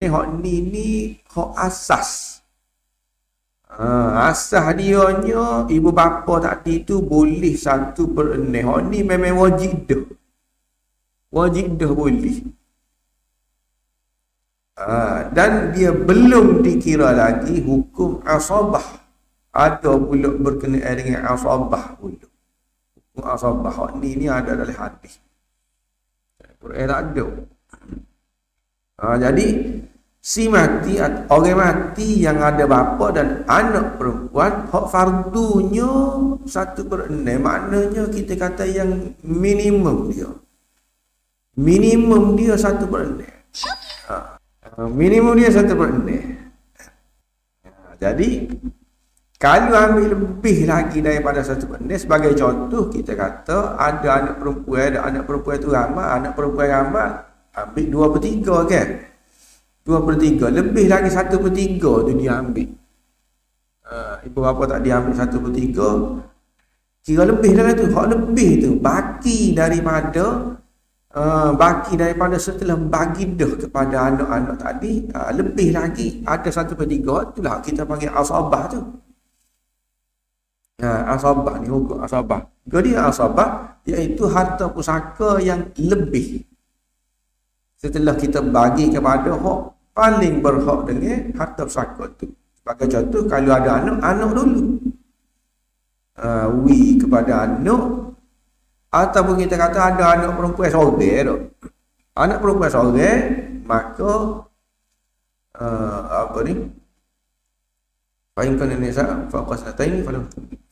hak ni hak asas. Asas dia nya ibu bapa tadi tu boleh 1/6. Hak ni memang wajib dah. Wajib dah boleh. Dan dia belum dikira lagi hukum asabah. Ada pula berkenaan dengan asabah pula. Hukum asabah hak ni ada dalam hadis. Quran tak ada. Jadi si mati, orang mati yang ada bapa dan anak perempuan, hak fardunya 1/6. Maknanya kita kata yang minimum dia. Minimum dia 1/6. Minimum dia 1/6. Jadi kalau ambil lebih lagi daripada 1/6, sebagai contoh kita kata ada anak perempuan tu ramai, anak perempuan ramai, ambil 2/3 kan? 2/3, lebih lagi 1/3 tu dia ambil. Ibu bapa tak dia ambil 1/3, kira lebih dah tu. Hak lebih tu baki daripada setelah bagi dah kepada anak-anak tadi, lebih lagi ada 1/3, itulah kita panggil asabah tu. Asabah ni hukum asabah. Jadi asabah iaitu harta pusaka yang lebih setelah kita bagi kepada hak paling berhak dengan harta pusaka tu. Sebagai contoh, kalau ada anak dulu, kepada anak, ataupun kita kata ada anak perempuan seorang tu. Anak perempuan seorang, maka fa in kana nisa fawqa sanatayn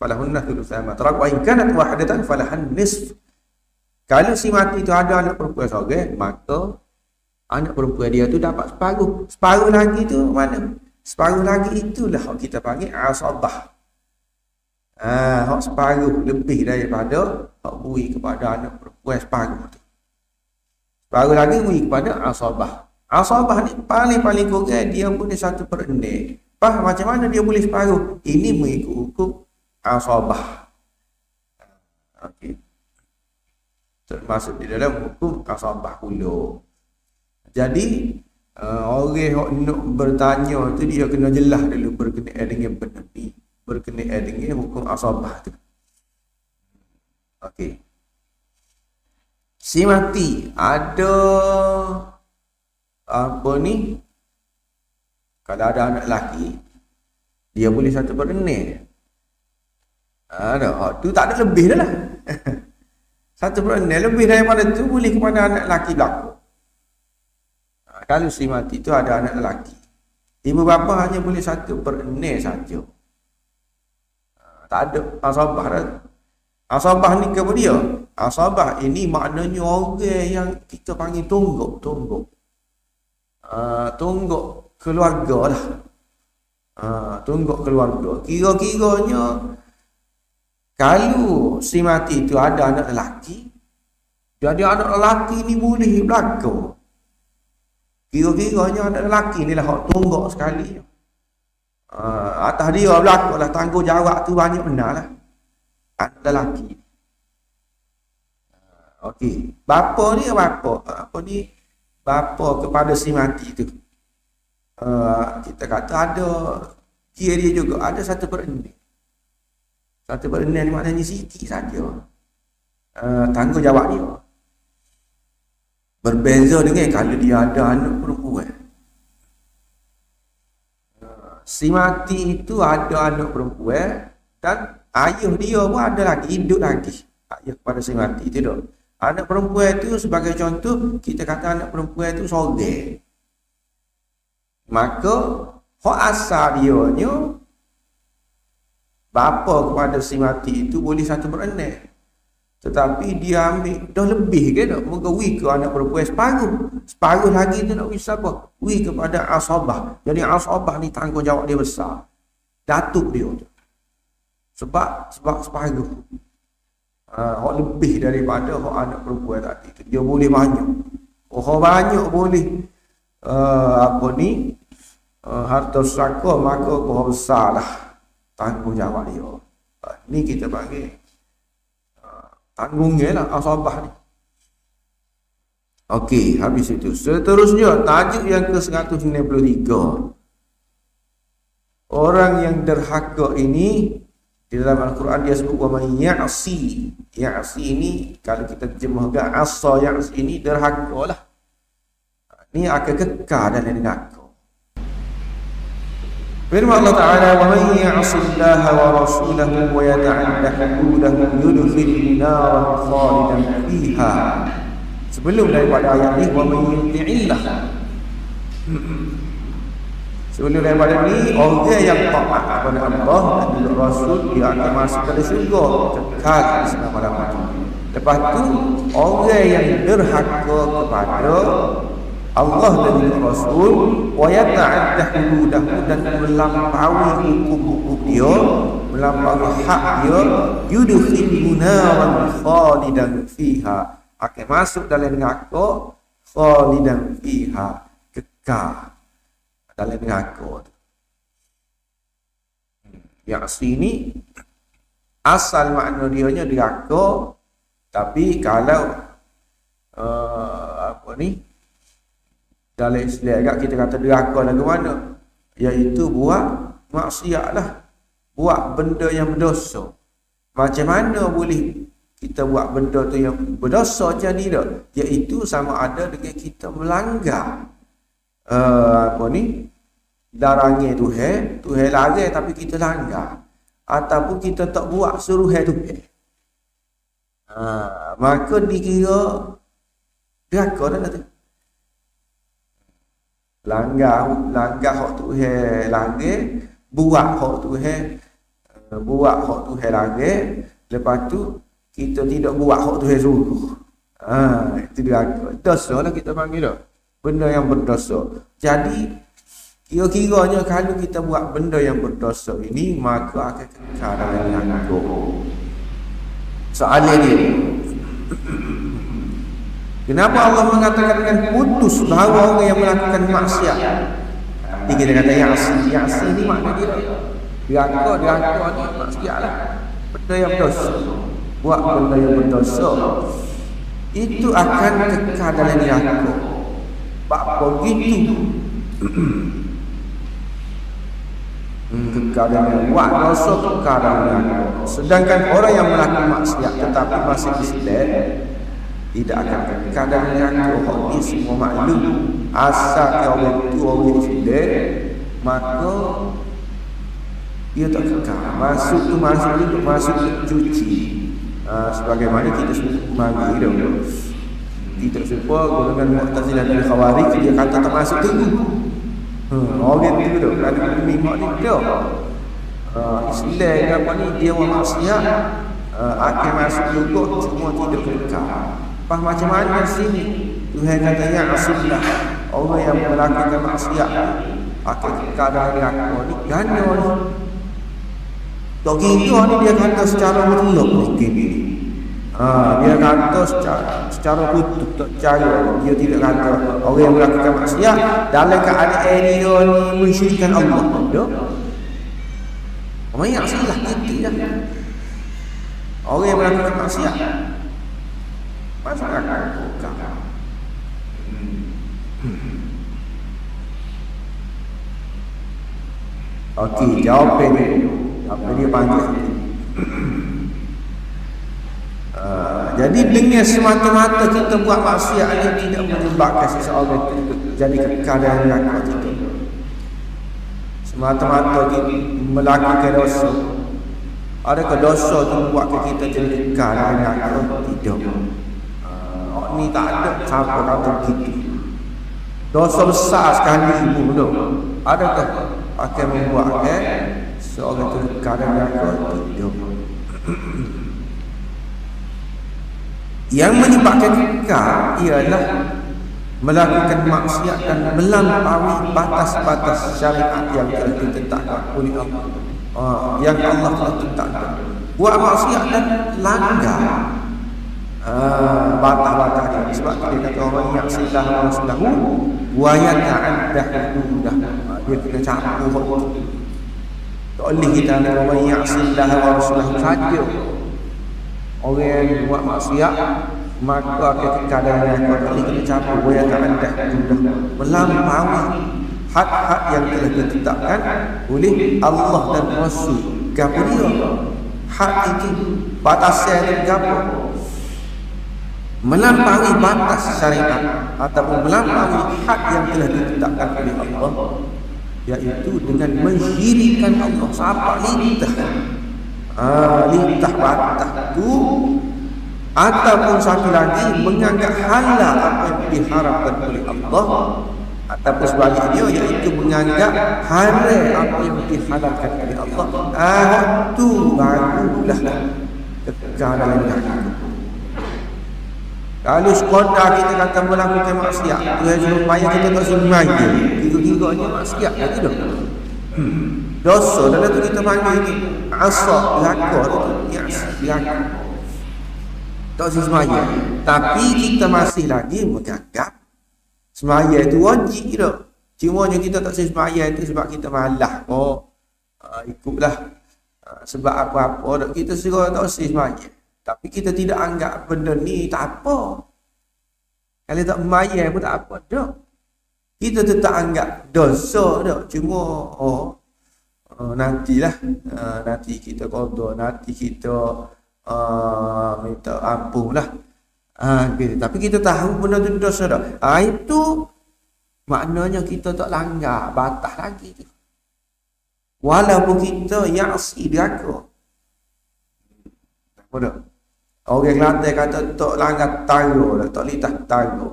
falahunna thulutha ma tarak wa in kanat wahidatan falahan nisf. Kalau si mati itu ada anak perempuan seorang, maka anak perempuan dia tu dapat separuh. Separuh lagi tu mana? Separuh lagi itulah hak kita panggil asabah. Hak separuh lebih daripada hak bui kepada anak perempuan separuh tu. Separuh lagi bui kepada asabah. Asabah ni paling kurang dia boleh 1/6. Macam mana dia boleh separuh? Ini mengikut hukum asabah. Okey. Termasuk di dalam hukum asabah pula. Jadi orang yang nak bertanya tu dia kena jelas dulu berkenaan dengan benda ni, berkenaan dengan hukum asabah tu. Okey. Si mati ada apa ni? Kalau ada anak lelaki, dia boleh 1/6. Tu tak ada lebih dah lah. 1/6 lebih daripada tu boleh kepada anak lelaki belakang. Kalau si mati tu ada anak lelaki, ibu bapa hanya boleh 1/6 saja. Tak ada asabah dah. Asabah ni kepada dia. Asabah ini maknanya orang yang kita panggil tungguk. Tungguk keluarga lah. Tungguk keluarga. Kira-kiranya kalau si mati itu ada anak lelaki, jadi anak lelaki ni boleh belakang. Kira-kiranya anak lelaki ni lah hak tungguk sekali. Atas dia belakang lah, tanggungjawab tu banyak benar lah. Anak lelaki. Okey. Bapa kepada si mati tu. Kita kata ada kira dia juga ada 1/6. 1/6 ni maknanya sikit saja. Tanggungjawab dia. Berbeza dengan kalau dia ada anak perempuan. Si mati itu ada anak perempuan dan ayah dia pun ada lagi, hidup lagi. Ayah kepada si mati itu dah. Anak perempuan itu sebagai contoh, kita kata anak perempuan itu seorang. Maka hak asal dia nya bapa kepada si mati itu boleh 1/6. Tetapi dia ambil dah lebih ke tak? Moga ke anak perempuan separuh lagi tu nak siapa? Kepada asabah. Jadi asabah ni tanggungjawab dia besar. Datuk dia tu. Sebab separuh. Hak lebih daripada hak anak perempuan tadi tu. Dia boleh banyak. Banyak boleh harta pusaka, maka besar lah tanggungjawab dia. Ni kita panggil tanggungnya lah asabah ni. Okey, habis itu. Seterusnya, tajuk yang ke-193. Orang yang derhaka ini, di dalam Al-Quran dia sebut wa man ya'si. Ya'si ini, kalau kita terjemahkan asa ya'si ini, derhaka lah. Ini akan kekal dalam neraka. Firman Allah Ta'ala, wa man ya'sillaha wa rasulahu wa yata'adda hududahu yudkhilhu naran khalidan fiha. Sebelum daripada ayat ni, wa man yuti'illah. Sebelum daripada ni, orang yang taat kepada Allah dan juga Rasul, dia akan masuk ke syurga kekal selama-lamanya. Lepas tu, orang yang derhaka kepada Allah dan juga Rasul, wa yata'adda hududahu, dan melampaui hukum-hukum dia, melampaui hak dia, yudkhilhu naran khalidan fiha, akan masuk dalam neraka khalidan fiha, kekal dalam neraka. Yang sini asal makna dianya neraka, tapi kalau dalam istilah agak kita kata neraka lagu mana, iaitu buat maksiat lah, buat benda yang berdosa. Macam mana boleh kita buat benda tu yang berdosa jadi dah? Iaitu sama ada dengan kita melanggar larangan Tuhan larang tapi kita langgar, ataupun kita tak buat suruhan Tuhan. Maka dikira neraka dah tu. Langgar hak Tuhan larang, buat hak Tuhan larang, lepas tu kita tidak buat hak Tuhan suruh. Itu neraka. Dosa lah kita panggil dah. Benda yang berdosa. Jadi kira-kiranya kalau kita buat benda yang berdosa ini, maka akan kekal dalam neraka. Soalan dia, kenapa Allah mengatakan dengan putus bahawa orang yang melakukan maksiat? Nanti kita kata ya'si ni makna dia neraka ni maksiat lah, benda yang berdosa. Buat benda yang berdosa itu akan kekal dalam neraka. Bab begitu kekal dalam neraka, buat dosa kekal dalam neraka. Sedangkan orang yang melakukan maksiat tetapi masih Islam tidak akan kekal dalam neraka. Ini semua maklum. Asal orang itu orang Islam, maka dia tak kekal. Masuk cuci. Sebagaimana kita semua mari dah. Tidak serupa golongan Mu'tazilah dan Khawarij, dia kata termasuk tu. Orang tu dah ada memang ni dah. Islam apa ni, dia orang maksiat akan masuk juga, semua tidak kekal. Pas macam mana sini Tuhan kata ya asillah, orang yang melakukan maksiat akan kekal dalam neraka ni. Ganda ni. Tak kira ni dia kata secara mutlak ni. Dia kata secara putus, tak percaya. Dia tidak kata orang yang melakukan maksiat dalam keadaan dia ni mensyirikkan Allah. Orang yang salah gitu je. Orang yang melakukan maksiat masuk neraka. Okey, jawapan dia panggil. Jadi dengan semata-mata kita buat maksiat ini tidak menyebabkan seseorang itu jadi kekal dalam neraka kita. Semata-mata kita melakukan dosa, adakah dosa itu membuatkan kita jadi kekal dalam neraka? Tidak. Ni tak ada siapa kata begitu. Dosa besar sekali pun belum. Adakah akan membuatkan seorang itu kekal dalam neraka? Tidak. Yang menyebabkan kekal ialah melakukan maksiat dan melampaui batas-batas syariat yang telah ditetapkan oleh Allah, yang Allah telah tetapkan. Buat maksiat dan langgar batas-batas ini. Sebab dia kata orang yang silah Rasulullah wa yata'adda hududah, dia kena campur hak. Tak boleh kita orang yang silah Rasulullah saja. Orang yang buat maksiat maka akan kekal dalam neraka kali kena campur wa yata'addah sudah melampaui hak-hak yang telah ditetapkan oleh Allah dan Rasul. Gapo dia? Hak itu batasnya itu gapo? Melampaui batas syariat ataupun melampaui hak yang telah ditetapkan oleh Allah, yaitu dengan mensyirikkan Allah. Siapa lintah? Lintah batas itu, ataupun satu lagi menganggap halal apa yang diharamkan oleh Allah, ataupun sebaliknya iaitu menganggap haram apa yang dihalalkan oleh Allah. Itu barulah kekal dalam neraka. Kalau sekadar kita kata melakukan maksiat, Tuhan supaya kita tak semaya, tiga-tiganya maksiat lagi dah. Dosa dalam tu kita panggil ini asal neraka tu, neraka. Tak semaya, tapi kita masih lagi menganggap semaya itu wajib dah. Cumanya kita tak semaya itu sebab kita malas. Ikutlah sebab apa-apa dak kita segera tak semaya. Tapi kita tidak anggap benda ni tak apa. Kalau tak semaya pun tak apa dak. Kita tetap anggap dosa dak. Cuma nantilah nanti kita qada, nanti kita minta ampun lah. Gitu. Tapi kita tahu benda tu dosa dah. Itu maknanya kita tak langgar batas lagi tu. Walaupun kita ya'si neraka. Apa dah? Orang Kelantan kata tak langgar tara, tak litah tara.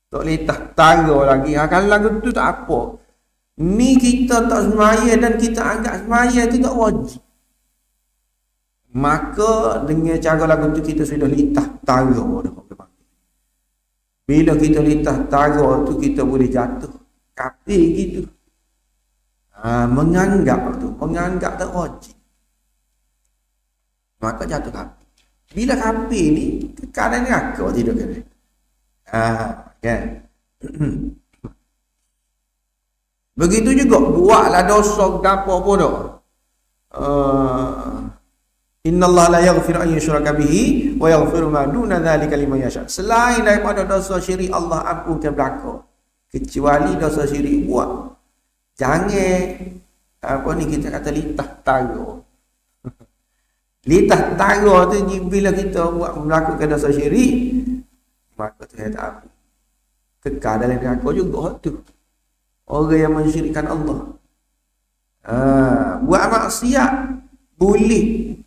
Tak litah tara lagi. Kalau lagu tu tak apa. Ni kita tak semaya dan kita anggap semaya tu tak wajib. Maka dengan cara lagu tu kita sudah litah tara dah. Bila kita litah tara tu kita boleh jatuh kafir gitu. Menganggap tak wajib. Maka jatuh kafir. Bila kafir ni kekal dalam neraka tidak kan? Kan? Begitu juga buatlah dosa gapo pun dah. Innallaha la yaghfiru an yushraka bihi wa yaghfiru ma duna dzalika liman yasha. Selain daripada dosa syirik Allah ampunkan belaka. Kecuali dosa syirik buat. Jangan kita kata litah tara. Litah tara tu bila kita buat melakukan dosa syirik, maka Tuhan tak ampun. Kekal dalam neraka juga tu. Orang yang mensyirikkan Allah. Buat maksiat boleh.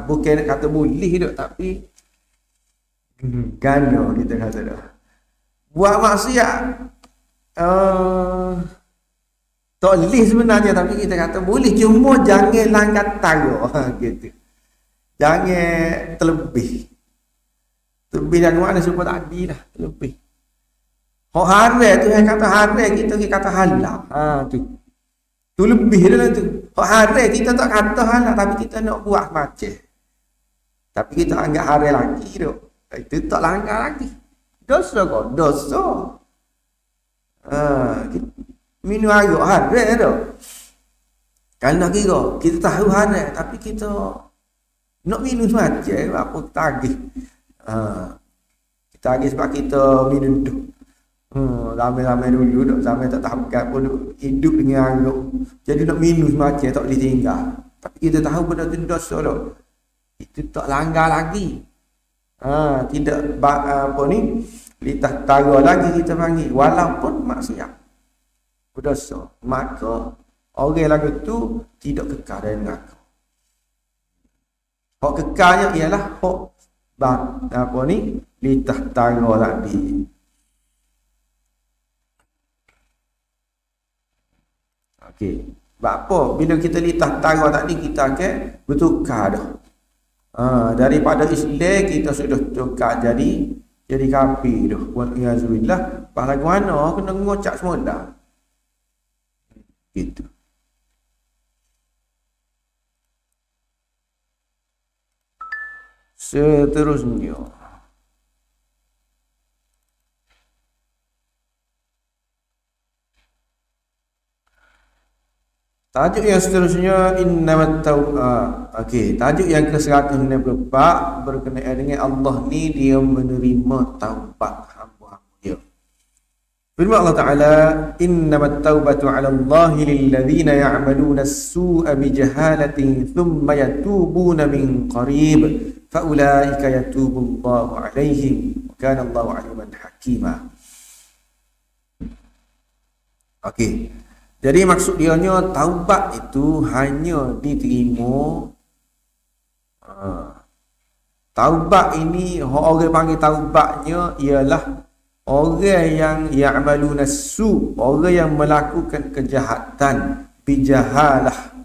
Bukan kata boleh dok, tapi gano kita kata dah. Buat maksiat tak boleh sebenarnya, tapi kita kata boleh, cuma jangan langgar tara gitu. Jangan terlebih. Terlebih dan mana supaya tak adil lah, terlebih. Hak haram tu yang kata haram, kita kata halal. Tu lebih dalam tu. Hak haram kita tak kata halal, tapi kita nak buat macam. Tapi kita anggap haram lagi tu. Itu tak langgar lagi. Dosa kau, dosa. Minum air haram tu. Kalau nak kira, kita tahu haram, tapi kita nak minum macam apa tagih. Kita tagih sebab kita minum tu. Ramai-ramai dulu duk sampai tak tahu apa duk hidup dengan anggap. Jadi nak minum semacam tak boleh tinggal. Tapi kita tahu benda tu dosa tu. Itu tak langgar lagi. Tidak litah tara lagi kita panggil, walaupun maksiat berdosa. Maka orang lagu tu tidak kekal dalam neraka. Hak kekalnya ialah hak litah tara tadi. Okey. Sebab apa? Bila kita litah tara tadi, kita akan bertukar dah. Daripada Islam kita sudah tukar jadi kafir dah. Wal'iyazubillah. Lagu mana kena ngocak semula. Gitu. Seterusnya. Tajuk yang seterusnya innamat taubah. Okey, tajuk yang ke-164 berkenaan dengan Allah ni dia menerima taubat hamba-hamba dia. Firman Allah Taala, innamat taubatu 'ala Allahi lil ladzina ya'maluna as-su'a bi jahalatin thumma yatubuna min qarib fa ulaika yatubu Allahu 'alaihim wa kana Allahu 'aliman hakima. Okey. Jadi maksud dia taubat itu hanya diterima taubat ini orang panggil taubatnya ialah orang yang ya'maluna su, orang yang melakukan kejahatan bijahalah.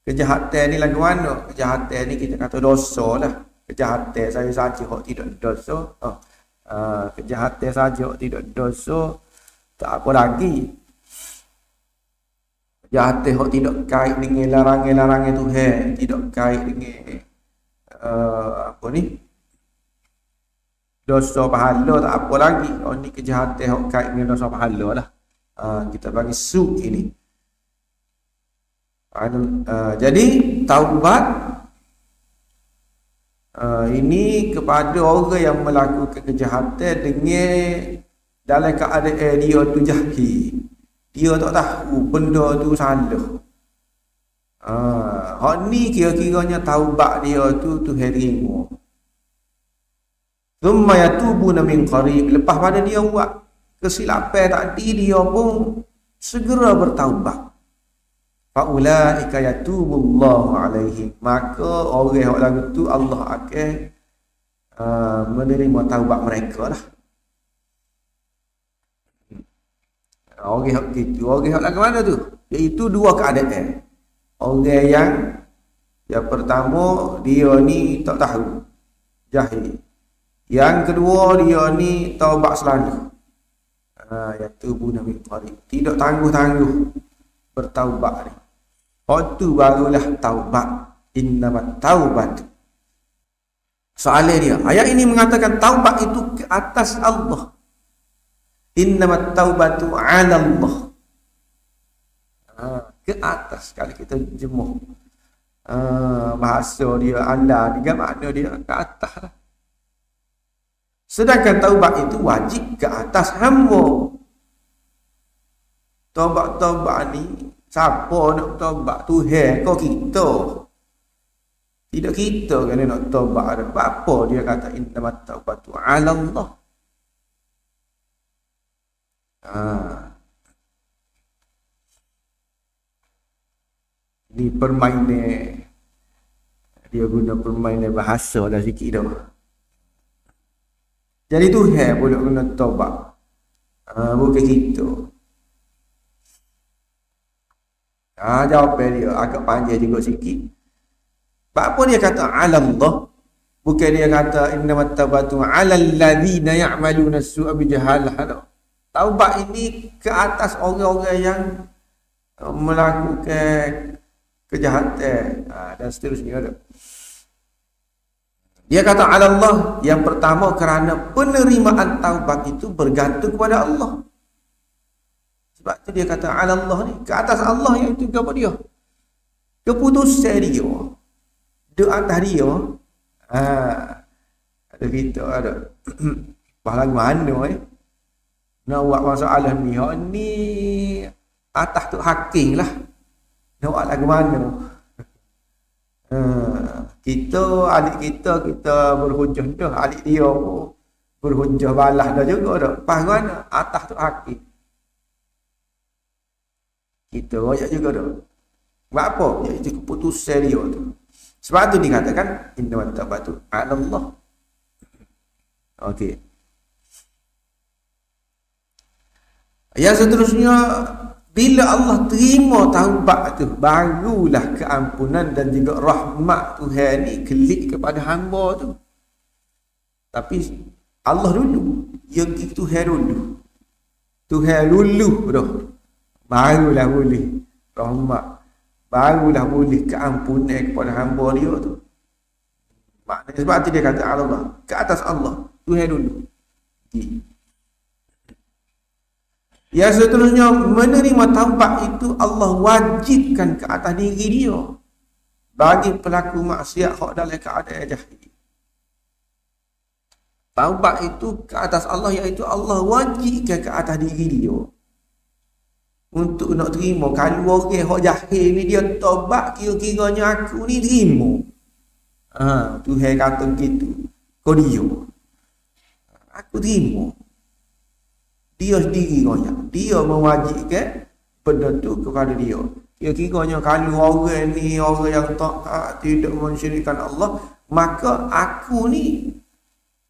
Kejahatan ni lagu mana? Kejahatan ni kita kata dosa lah. Kejahatan saya saja hak tidak dosa. Kejahatan saja hak tidak dosa. Tak apa lagi. Kejahatan hak tidak kait dengan larangan-larangan Tuhan, tidak kait dengan apa ni? Dosa pahala, tak apa lagi. Oh ni kejahatan hak kait dengan dosa pahala lah. Kita bagi su ini. Jadi taubat ini kepada orang yang melakukan kejahatan dengan dalam keadaan dia tu jahil. Dia tak tahu benda tu salah. Hak ni kira-kiranya taubat dia tu Tuhan terima. Thumma yatubuna min qarib. Lepas pada dia buat kesilapan tadi, dia pun segera bertaubat. Fa ulaika yatubullahu alaihim. Maka orang yang lagu tu Allah akan menerima taubat mereka lah. Orang yang gitu, orang yang lagu mana tu? Iaitu dua keadaan. Orang yang pertama dia ni tak tahu, jahil. Yang kedua dia ni taubat selalu. Yatubuna min qarib. Tidak tangguh-tangguh bertaubat ni. Tu barulah taubat. Innamat taubat. Soalan dia, ayat ini mengatakan taubat itu ke atas Allah. Innamat taubatu 'ala Allah. Ke atas kalau kita jemuh. Bahasa dia anda dengan makna dia ke atas lah. Sedangkan taubat itu wajib ke atas hamba. Taubat ni siapa nak taubat? Tuhan kau kita. Tidak kita kena nak taubat. Apa dia kata innamat taubatu 'ala Allah. Ni permainan dia guna permainan bahasa dah sikit dah. Jadi Tuhan boleh guna taubat. Bukan kita. Jawapan dia agak panjang juga sikit. Apa dia kata 'ala Allah? Bukan dia kata innamat taubatu 'ala alladzina ya'maluna as-su'a bi jahalah. Taubat ini ke atas orang-orang yang melakukan kejahatan dan seterusnya. Dia kata 'ala Allah, yang pertama kerana penerimaan taubat itu bergantung kepada Allah. Sebab tu dia kata 'ala Allah ni, ke atas Allah, yang itu apa dia? Keputusan dia. Di atas dia. Ada kita ada. Bahagian mana nak buat masalah ni, ni atas tu hakim lah. Nak buat lagu mana? Kita, adik kita berhujah dah. Adik dia pun berhujah balas dah juga dah. Lepas mana? Atas tu hakim. Kita royak juga dah. Buat apa? Iaitu keputusan dia tu. Sebab tu dikatakan innamat taubatu 'ala Allah. Okey. Yang seterusnya, bila Allah terima taubat tu, barulah keampunan dan juga rahmat Tuhan ni kelik kepada hamba tu. Tapi Allah dulu, yang Tuhan dulu. Tuhan dulu dah. Barulah boleh rahmat. Barulah boleh keampunan kepada hamba dia tu. Maknanya sebab tu dia kata Allah, ke atas Allah, Tuhan dulu. Yang seterusnya, menerima taubat itu Allah wajibkan ke atas diri dia bagi pelaku maksiat hak dalam keadaan jahil. Taubat itu ke atas Allah, iaitu Allah wajibkan ke atas diri dia untuk nak terima. Kalau orang hak jahil ni dia taubat, kira-kiranya aku ni terima. Tuhan kata gitu, kau dia aku terima. Dia sendiri koyak, dia mewajibkan benda tu kepada dia. Kira-kiranya kalau orang ni orang yang taat, tidak mensyirikkan Allah, maka aku ni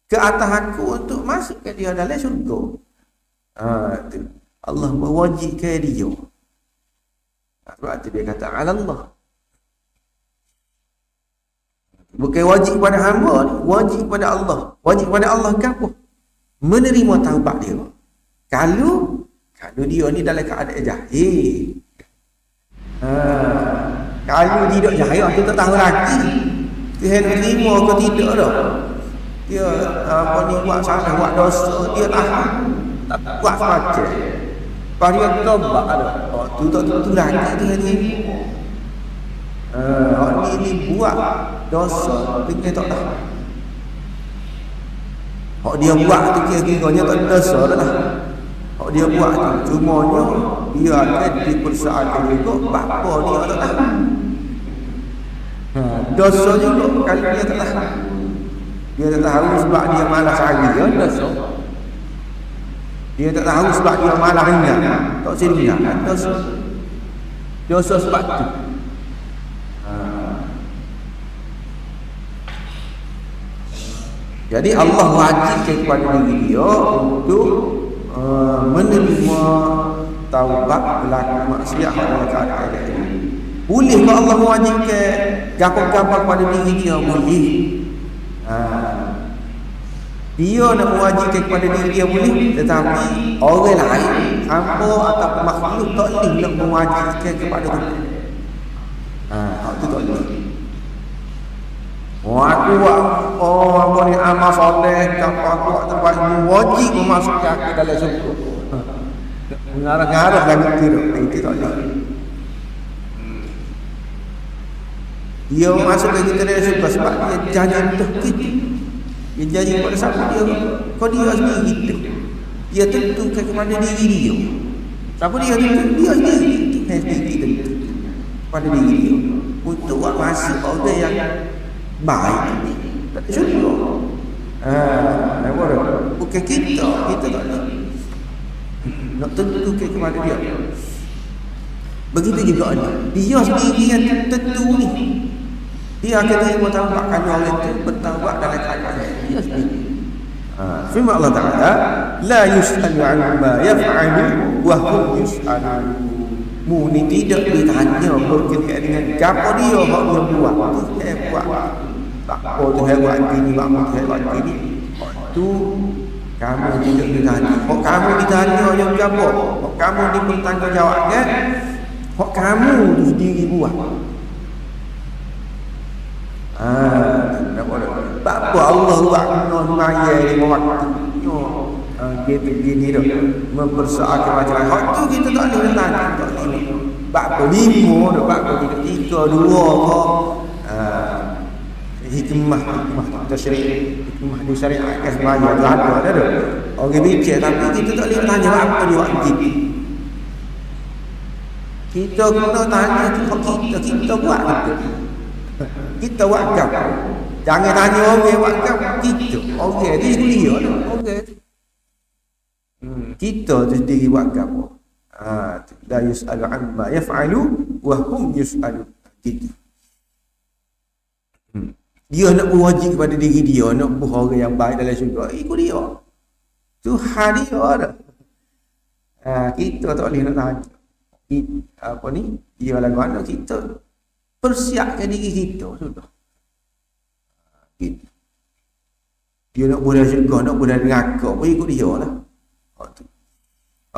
ke atas aku untuk masuk ke dia dalam syurga. Tu Allah mewajibkan dia. Sebab tu dia kata Allah. Bukan wajib pada hamba ni, wajib pada Allah. Wajib pada Allah ke apa? Menerima taubat dia. Kalau dia ni dalam keadaan jahil. Kalau tidak jahil, kita tak tahu lagi dia nak terima ke tidak dah. Dia buat salah, buat dosa, dia tahan, tak buat semacam. Lepas dia taubat ada. Tu tak tentu lagi dia terima. Orang ni buat dosa, dia tak tahan. Hak dia buat tu kira-kiranya tak dosa dah. Hak dia buat tu cumanya dia akan dipersoalkan juga bapa dia tak tahan. Dosa juga kalau dia tak tahan. Dia tak tahu sebab dia malas hari, ya dosa. Dia tak tahu sebab dia malas ingat, tak seringat, dosa. Dosa sebab tu. Jadi Allah wajibkan kepada diri dia untuk menerima taubat pelaku maksiat dalam keadaan jahil. Boleh ke Allah mewajibkan gapo-gapo kepada diri dia? Boleh. Dia nak mewajibkan kepada diri dia boleh, tetapi orang lain, hamba atau makhluk tak boleh nak mewajibkan kepada dia. Itu tak boleh. Aku buat apa ni amal soleh, aku buat tempat wajib memasukkan aku dalam syurga. Mengarah-ngarah lagi itu tak boleh. Dia masuk ke kita dalam syurga sebab dia janji untuk kita. Dia janji kepada siapa dia? Kau dia sendiri gitu. Dia tentukan kepada diri dia. Siapa dia tentu? Dia sendiri. Dia sendiri tentu kepada diri dia untuk buat masuk orang yang baik ni tak syurga. Bukan kita tak nak tentukan kepada dia. Begitu juga dia sendiri yang tentu ni. Dia akan terima taubat kalau orang itu bertaubat dalam keadaan dia sendiri. Firman Allah Ta'ala, la yus'alu amma yaf'alu wa hum yus'alun. Mu ni tidak ditanya berkenaan dengan apa dia hak dia buat. Tuhan buat. Tak apa Tuhan buat gini, apa Tuhan buat gini. Tu kamu tidak ditanya. Hak kamu ditanya yang apa? Hak kamu dipertanggungjawabkan. Hak kamu tu sendiri buat. Apa Allah buat maya di waktu gini tu mempersoalkan macam hak tu kita tak boleh tanya, tak boleh. Apa lima dah, apa kita tiga dua hikmah tasyri', hikmah di syariat ke semaya tu ada dah. Orang bincang tapi kita tak boleh tanya apa dia buat gitu. Kita kena tanya kita buat apa. Kita wakaf. Jangan tanya orang wakaf kita. Orang tu dia lah. Orang tu. Kita tu sendiri wakaf. La yus'alu amma yaf'alu wa hum yus'alu. Gitu. Dia nak berwajib kepada diri dia, nak buat orang yang baik dalam syurga, ikut dia. Tuhan dia dah. Kita tak boleh nak tanya. Apa ni? Dia lagu anak kita. Persiapkan diri kita sudah. Dia nak buat syurga, nak buat neraka, apa ikut dia lah.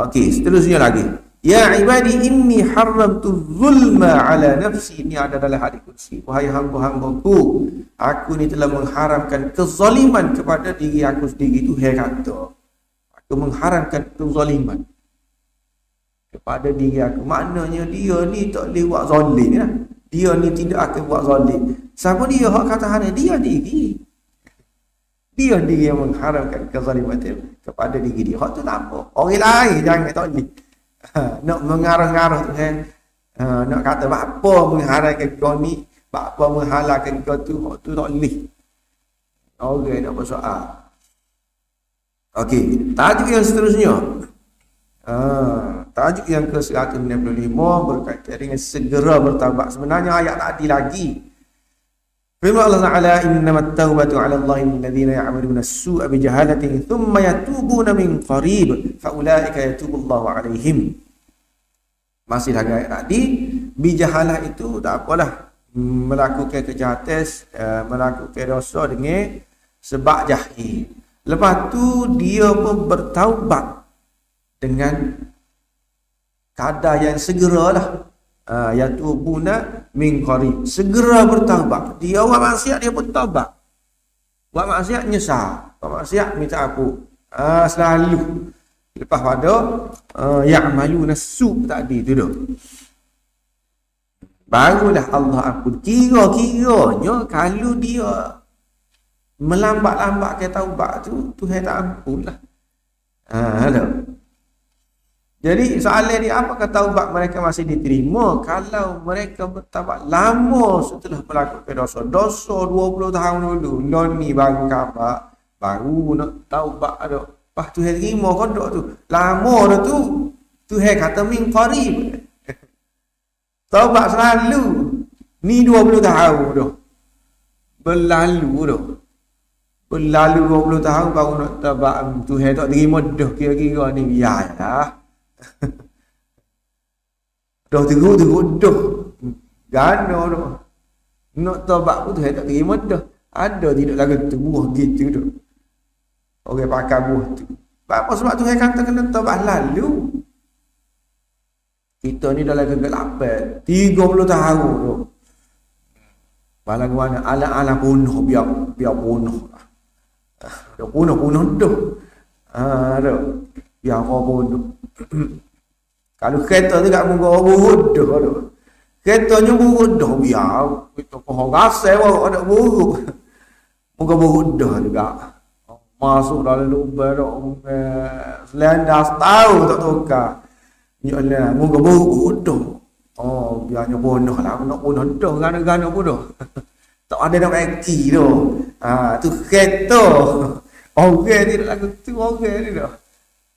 Okey, seterusnya lagi. Ya ibadi inni haramtu zulma ala nafsi. Ini ada dalam hadis qudsi. Wahai hamba-hambaku, aku ni telah mengharamkan kezaliman kepada diri aku sendiri. Itu kata. Aku mengharamkan kezaliman. kepada diri aku. Maknanya dia ni tak boleh buat zalim ya. Dia ni tidak akan buat zalim. Siapa dia hak kata hana? Dia diri. Dia diri yang mengharamkan kezaliman kepada diri dia. Hak tu tak apa. Orang lain jangan tak boleh. Nak mengarah-ngarah tu kan. Nak kata apa mengharamkan kau ni, apa menghalalkan kau tu, hak tu tak boleh. Orang nak bersoal. Okey, tajuk yang seterusnya. Tajuk yang ke-195 berkaitan dengan segera bertaubat. Sebenarnya ayat tadi lagi. Firman Allah Ta'ala, innamat taubatu 'ala Allahi lilladzina ya'maluna as-su'a bijahalatin thumma yatubuna min qarib fa ulaika yatubullahu 'alaihim. Masih lagi ayat tadi, bijahalah itu tak apalah, melakukan kejahatan, melakukan dosa dengan sebab jahil. Lepas tu dia pun bertaubat dengan kadar yang segeralah. Yatubuna min qarib, segera bertaubat. Dia orang maksiat dia pun taubat. Buat maksiat nyesal, buat maksiat minta aku. Selalu lepas pada ya'maluna su' tadi tu dah. Barulah Allah ampun. Kira-kiranya kalau dia melambat-lambat ke taubat tu, Tuhan tak ampun lah. Jadi soalan ni, apakah taubat mereka masih diterima kalau mereka bertaubat lama setelah melakukan dosa 20 tahun dulu. Non ni baru khabar, baru nak taubat ada. Lepas Tuhan terima kodok tu. Lama dah tu. Tuhan kata min qarib. Taubat selalu. Ni 20 tahun dah. Berlalu dah. Berlalu 20 tahun baru nak taubat. Tuhan tak terima dah. Kira-kira ni biarlah. Dah teruk dah. Gana dah. Nak taubat pun Tuhan tak terima dah. Ada tidak lagi buah gitu dah. Orang pakai buah tu. Apa sebab Tuhan kata kena taubat lalu? Kita ni dah lagi kegelapan 30 tahun dah. Balang mana ala-ala bunuh, biar bunuh. Dah bunuh dah. Dah. Biar kau bunuh. Kalau kereta tu kat muka buruk dah. Keretanya buruk dah biar. Kita pohon gasai bawa ada buruk. Muka buruk dah juga. Masuk dalam lubang selendas tahu tak tukar. Ya Allah, muka buruk dah. Oh, biarnya bunuh lah. Nak bunuh dah. Gana-gana bunuh. Tak ada nak mati dah. Tu kereta. Orang ni dah lagu tu. Orang ni dah.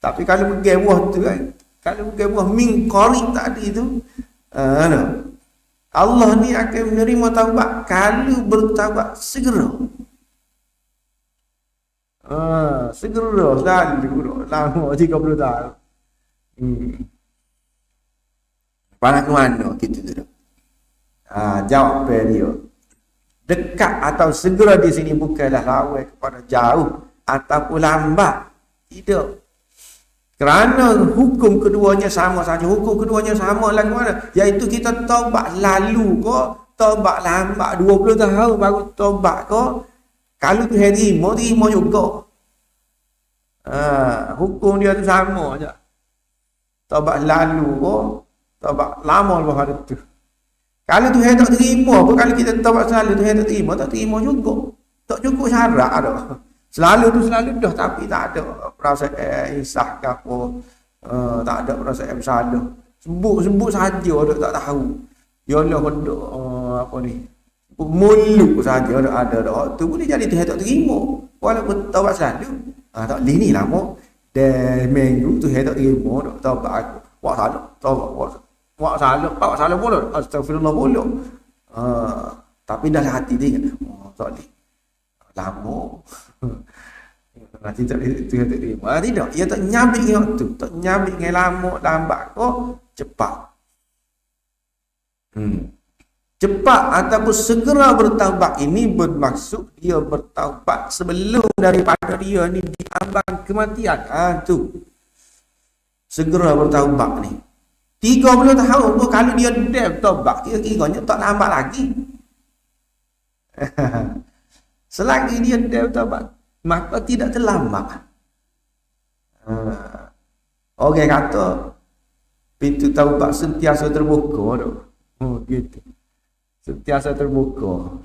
Tapi kalau pergi buah tu kan. Kalau pergi buah min qarib tadi tu. Allah ni akan menerima taubat. Kalau bertaubat segera. Segera selalu. Lama 30 tahun. Pandang ke mana kita tu? Jawab dia. Dekat atau segera di sini bukanlah lawan kepada jauh ataupun lambat. Tidak. Kerana hukum keduanya sama saja. Hukum keduanya sama lah ke mana? Iaitu kita taubat lalu ke, taubat lambat 20 tahun baru taubat ke. Kalau tu terima juga. Hukum dia tu sama aja. Taubat lalu ke, taubat lama lepas ada tu. Kalau Tuhan tak terima pun, kalau kita taubat selalu Tuhan tak terima juga. Tak cukup syarat dah. Selalu tu selalu dah, tapi tak ada perasaan insah ke apa. Tak ada perasaan bersalah. Sebut saja dah tak tahu. Ya Allah kodok apa ni. Muluk saja ada tu boleh jadi Tuhan tak terima. Walaupun taubat selalu. Tak boleh ni lama. Dan minggu Tuhan tak terima dak taubat aku. Buat salah, taubat. Buat salah pula. Astagfirullah pula. Tapi dalam hati dia ingat, tak boleh. Lama. Nanti tak terima. Tidak, ia tak nyabik dengan waktu. Tak nyabik dengan lama, lambat kok, cepat. Cepat ataupun segera bertaubat ini bermaksud dia bertaubat sebelum daripada dia ni diambang kematian. Tu. Segera bertaubat ni. 30 tahun pun kalau dia taubat, kira-kiranya tak lambat lagi. Selagi dia taubat, maka tidak terlambat. Orang kata Pintu taubat sentiasa terbuka tu. Oh, gitu. Sentiasa terbuka.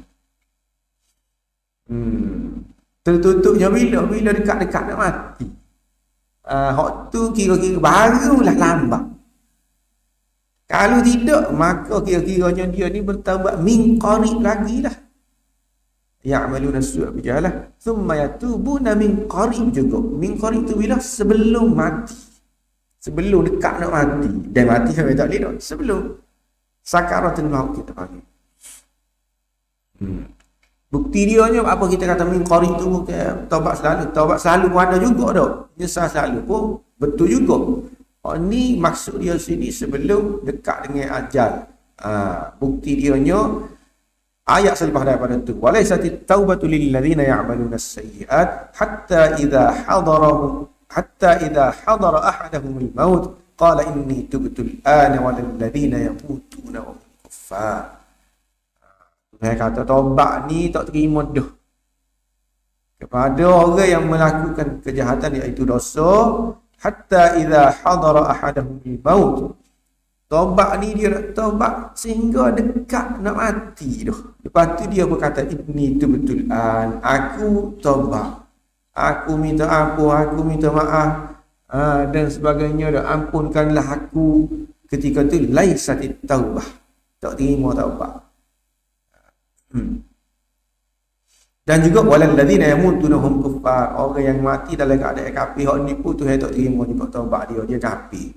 Tertutupnya bila dekat-dekat nak mati. Hak tu kira-kira barulah lambat. Kalau tidak, maka kira-kiranya dia ni bertaubat min qarib lagi lah. Ya'maluna as-su'a bijahalah thumma yatubuna min qarib juga. Min qarib tu bila? Sebelum mati. Sebelum dekat nak mati. Dan mati sampai tak boleh dah. Sebelum sakaratul maut kita panggil. Bukti dia ni apa kita kata min qarib tu bukan taubat selalu. Taubat selalu pun ada juga dah. Nyesal selalu pun betul juga. Oh, ni maksud dia sini sebelum dekat dengan ajal. Bukti dia nya ayat selepas daripada tu. Walaisatit taubatu lil ladzina ya'maluna as-sayyi'at hatta idza hadara ahadahumul maut qala inni tubtu al-ana walil ladzina yamutuna wa hum kuffar. Saya kata taubat ni tak terima dah kepada orang yang melakukan kejahatan iaitu dosa hatta idza hadara ahadahumul maut. Taubat ni dia nak taubat sehingga dekat nak mati dah. Lepas tu dia berkata ini tu betul aku taubat. Aku minta ampun, aku minta maaf dan sebagainya dah. Ampunkanlah aku. Ketika tu laisatit taubah. Tak terima taubat. Dan juga walal ladzina yamutuna hum kuffar. Orang yang mati dalam keadaan kafir, hak ni pun tu tak terima juga taubat dia kafir.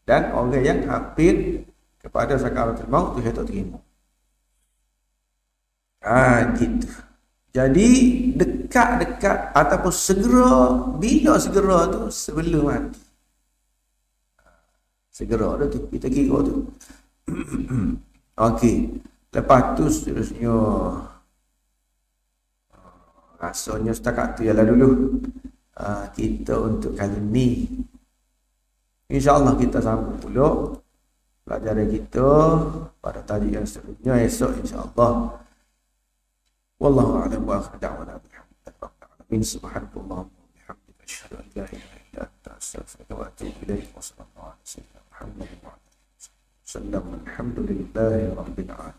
Dan orang yang kafir kepada sakaratul maut tu tak terima. Gitu. Jadi dekat-dekat ataupun segera, bila segera tu sebelum mati. Segera dah tu kita kira tu. Okey. Lepas tu seterusnya rasanya setakat tu ialah dulu kita untuk kali ni. InsyaAllah kita sambung pula pelajaran kita pada tajuk yang seterusnya esok insyaAllah. Wallahu a'lam wa akhiru da'wana alhamdulillahi subhanallahi wa bihamdihi asyhadu an la ilaha illa anta astaghfiruka wa atubu ilaik wa sallallahu alaihi wa sallam alhamdulillahi rabbil alamin.